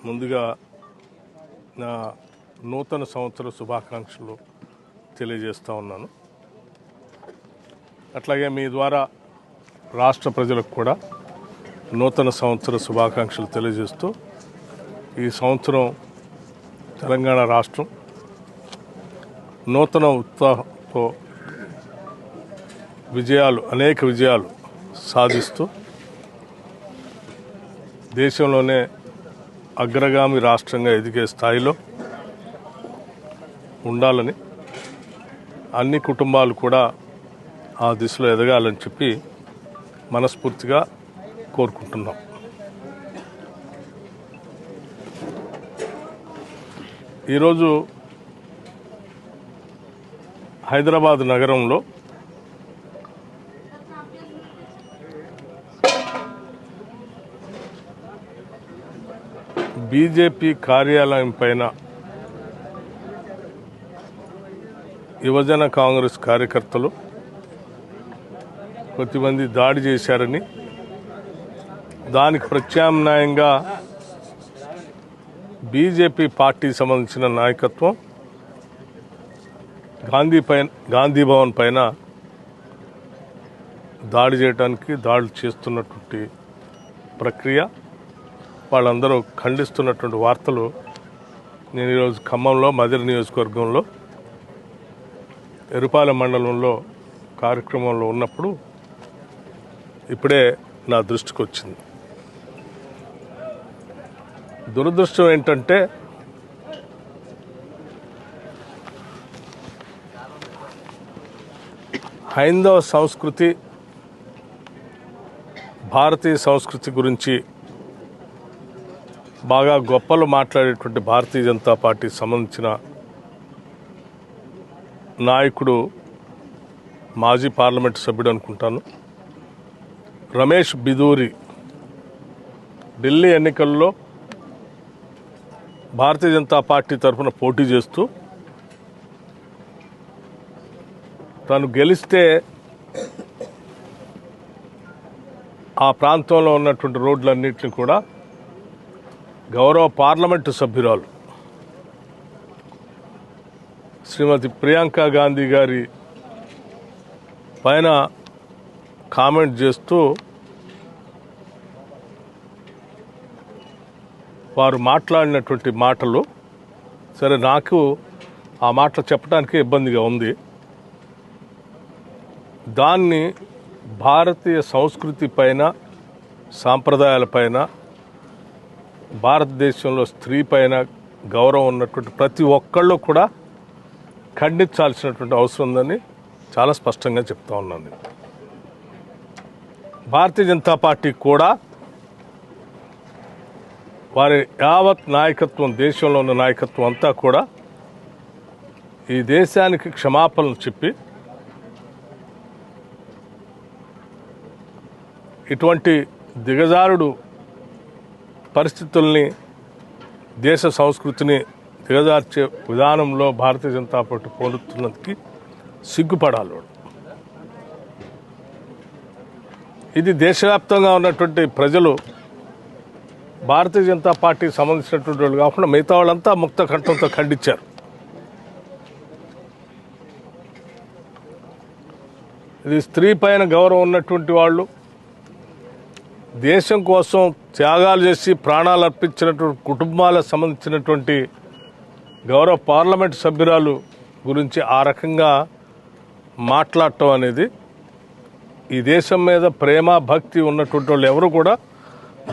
ముందుగా నా నూతన సంవత్సర శుభాకాంక్షలు తెలియజేస్తూ ఉన్నాను. అట్లాగే మీ ద్వారా రాష్ట్ర ప్రజలకు కూడా నూతన సంవత్సర శుభాకాంక్షలు తెలియజేస్తూ ఈ సంవత్సరం తెలంగాణ రాష్ట్రం నూతన ఉత్సాహంతో అనేక విజయాలు సాధిస్తూ దేశంలోనే అగ్రగామి రాష్ట్రంగా ఎదిగే స్థాయిలో ఉండాలని, అన్ని కుటుంబాలు కూడా ఆ దిశలో ఎదగాలని చెప్పి మనస్ఫూర్తిగా కోరుకుంటున్నాం. ఈరోజు హైదరాబాద్ నగరంలో బీజేపీ కార్యాలయం పైన యువజన కాంగ్రెస్ కార్యకర్తలు కొద్దిమంది దాడి చేశారని, దానికి ప్రత్యామ్నాయంగా బీజేపీ పార్టీ సంబంధించిన నాయకత్వం గాంధీ భవన్ పైన దాడులు చేస్తున్నటువంటి ప్రక్రియ, వాళ్ళందరూ ఖండిస్తున్నటువంటి వార్తలు నేను ఈరోజు ఖమ్మంలో మదిర నియోజకవర్గంలో ఎరుపాలెం మండలంలో కార్యక్రమంలో ఉన్నప్పుడు ఇప్పుడే నా దృష్టికి వచ్చింది. దురదృష్టం ఏంటంటే హైందవ సంస్కృతి, భారతీయ సంస్కృతి గురించి బాగా గొప్పలు మాట్లాడేటువంటి భారతీయ జనతా పార్టీకి సంబంధించిన నాయకుడు, మాజీ పార్లమెంటు సభ్యుడు అనుకుంటాను, రమేష్ బిదూరి ఢిల్లీ ఎన్నికల్లో భారతీయ జనతా పార్టీ తరఫున పోటీ చేస్తూ తను గెలిస్తే ఆ ప్రాంతంలో ఉన్నటువంటి రోడ్లన్నింటినీ కూడా గౌరవ పార్లమెంటు సభ్యురాలు శ్రీమతి ప్రియాంక గాంధీ గారి పైన కామెంట్ చేస్తూ వారు మాట్లాడినటువంటి మాటలు, సరే నాకు ఆ మాటలు చెప్పడానికి ఇబ్బందిగా ఉంది. దాన్ని భారతీయ సంస్కృతి పైన, సాంప్రదాయాలపైన, భారతదేశంలో స్త్రీ పైన గౌరవం ఉన్నటువంటి ప్రతి ఒక్కళ్ళు కూడా ఖండించాల్సినటువంటి అవసరం ఉందని చాలా స్పష్టంగా చెప్తా ఉన్నాను. భారతీయ జనతా పార్టీ కూడా వారి యావత్ నాయకత్వం, దేశంలో ఉన్న నాయకత్వం అంతా కూడా ఈ దేశానికి క్షమాపణలు చెప్పి ఇటువంటి దిగజారుడు పరిస్థితుల్ని, దేశ సంస్కృతిని దిగజార్చే విధానంలో భారతీయ జనతా పార్టీ పోలుతున్నందుకు సిగ్గుపడాలి. ఇది దేశవ్యాప్తంగా ఉన్నటువంటి ప్రజలు భారతీయ జనతా పార్టీకి సంబంధించినటువంటి వాళ్ళు కాకుండా మిగతా వాళ్ళంతా ముక్త కంఠంతో ఖండించారు. ఇది స్త్రీ పైన గౌరవం ఉన్నటువంటి వాళ్ళు, దేశం కోసం త్యాగాలు చేసి ప్రాణాలు అర్పించినటువంటి కుటుంబాలకు సంబంధించినటువంటి గౌరవ పార్లమెంటు సభ్యురాలు గురించి ఆ రకంగా మాట్లాడటం అనేది ఈ దేశం మీద ప్రేమ భక్తి ఉన్నటువంటి వాళ్ళు ఎవరు కూడా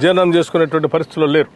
జీర్ణం చేసుకునేటువంటి పరిస్థితుల్లో లేరు.